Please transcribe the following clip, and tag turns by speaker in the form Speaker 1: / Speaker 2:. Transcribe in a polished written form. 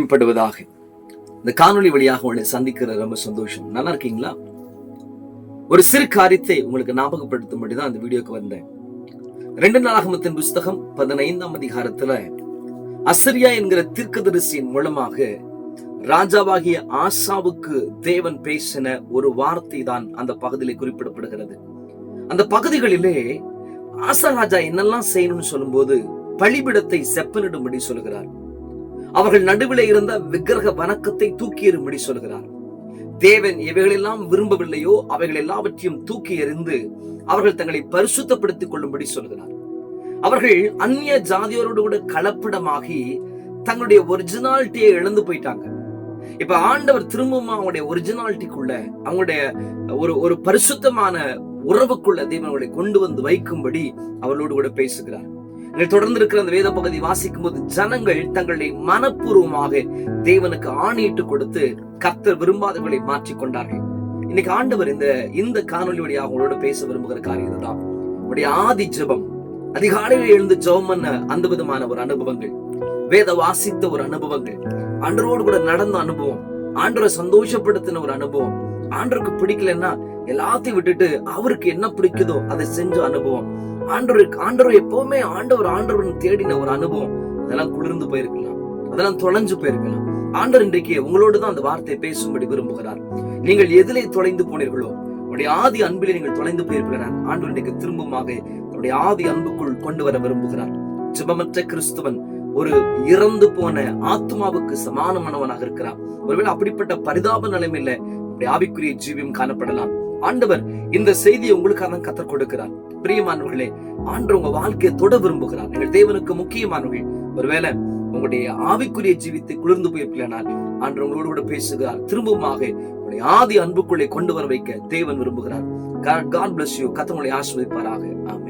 Speaker 1: மகிமைப்படுவதாக. இந்த காணொளி வழியாக உங்களை சந்திக்கிற ரொம்ப சந்தோஷம். நல்லா இருக்கீங்களா? ஒரு சிறு காரியத்தை உங்களுக்கு ஞாபகப்படுத்தும்படிதான் அந்த வீடியோக்கு வந்தேன். 2 நாளாகமத்தின் புஸ்தகம் 15ஆம் அதிகாரத்துல அசரியா என்கிற தீர்க்கதரிசியின் மூலமாக ராஜாவாகிய ஆசாவுக்கு தேவன் பேசின ஒரு வார்த்தை தான் அந்த பகுதியிலே குறிப்பிடப்படுகிறது. அந்த பகுதிகளிலே ஆசா ராஜா என்னெல்லாம் செய்யணும்னு சொல்லும்போது பலிபீடத்தை செப்பனிடும்படி சொல்கிறார். அவர்கள் நடுவில் இருந்த விக்கிரக வணக்கத்தை தூக்கி எறியும்படி சொல்கிறார். தேவன் எவைகளெல்லாம் விரும்பவில்லையோ அவைகள் எல்லாவற்றையும் தூக்கி எறிந்து அவர்கள் தங்களை பரிசுத்தப்படுத்திக் கொள்ளும்படி சொல்கிறார். அவர்கள் அந்நிய ஜாதியோரோடு கூட கலப்படமாகி தங்களுடைய ஒரிஜினாலிட்டியை இழந்து போயிட்டாங்க. இப்ப ஆண்டவர் திரும்பவும் அவங்களுடைய ஒரிஜினாலிட்டிக்குள்ள, அவங்களுடைய ஒரு பரிசுத்தமான உறவுக்குள்ள தேவனை கொண்டு வந்து வைக்கும்படி அவர்களோடு கூட பேசுகிறார். தொடர்ந்து இருக்கிற அந்த வேத பகுதி வாசிக்கும் போது ஜனங்கள் தங்களுடைய மனப்பூர்வமாக தேவனுக்கு ஆணையிட்டு கொடுத்து கர்த்தர் விரும்பாதவர்களை மாற்றிக் கொண்டார்கள். இன்னைக்கு ஆண்டவர் இந்த காணொலி வழியாக அவங்களோட பேச விரும்புகிற காரியம் தான் உடைய ஆதி ஜெபம். அதிகாலையில் எழுந்து ஜெபம் பண்ண அந்த விதமான ஒரு அனுபவங்கள், வேத வாசித்த ஒரு அனுபவங்கள், ஆண்டவரோடு கூட நடந்த அனுபவம், ஆண்டவரை சந்தோஷப்படுத்தின ஒரு அனுபவம், ஆண்டவருக்கு பிடிக்கலன்னா எல்லாத்தையும் விட்டுட்டு அவருக்கு என்ன பிடிக்குதோ அதை செஞ்ச அனுபவம், ஆண்டவர் எப்பவுமே ஆண்டவர் தேடின ஒரு அனுபவம், அதெல்லாம் குளிர்ந்து போயிருக்கலாம், அதெல்லாம் தொலைஞ்சு போயிருக்கலாம். ஆண்டவர் இன்றைக்கு உங்களோடு தான் அந்த வார்த்தையை பேசும்படி விரும்புகிறார். நீங்கள் எதிலே தொலைந்து போனீர்களோ, உடைய ஆதி அன்பிலே நீங்கள் தொலைந்து போயிருக்கிறார். ஆண்டவர் இன்றைக்கு திரும்பமாக உடைய ஆதி அன்புக்குள் கொண்டு வர விரும்புகிறார். ஜெபமற்ற கிறிஸ்துவன் ஒரு இறந்து போன ஆத்மாவுக்கு சமானமானவனாக இருக்கிறார். ஒருவேளை அப்படிப்பட்ட பரிதாப நிலைமையில ஆவிக்குரிய ஜீவியம் காணப்படலாம். ஆண்டவர் இந்த செய்தியை உங்களுக்காக தான் கத்தர் கொடுக்கிறார். பிரியமானவர்களே, ஆண்டவர் உங்க வாழ்க்கையை தொட விரும்புகிறார். நீங்கள் தேவனுக்கு முக்கியமானவர்கள். ஒருவேளை உங்களுடைய ஆவிக்குரிய ஜீவித்தை குளிர்ந்து போயிருக்கலனால் ஆண்டவர் உங்களோடு கூட பேசுகிறார். திரும்பமாக உங்களுடைய ஆதி அன்புக்குள்ளே கொண்டு வர வைக்க தேவன் விரும்புகிறார். God bless you. கர்த்தர் உங்களை ஆசீர்வதிப்பாராக. ஆமென்.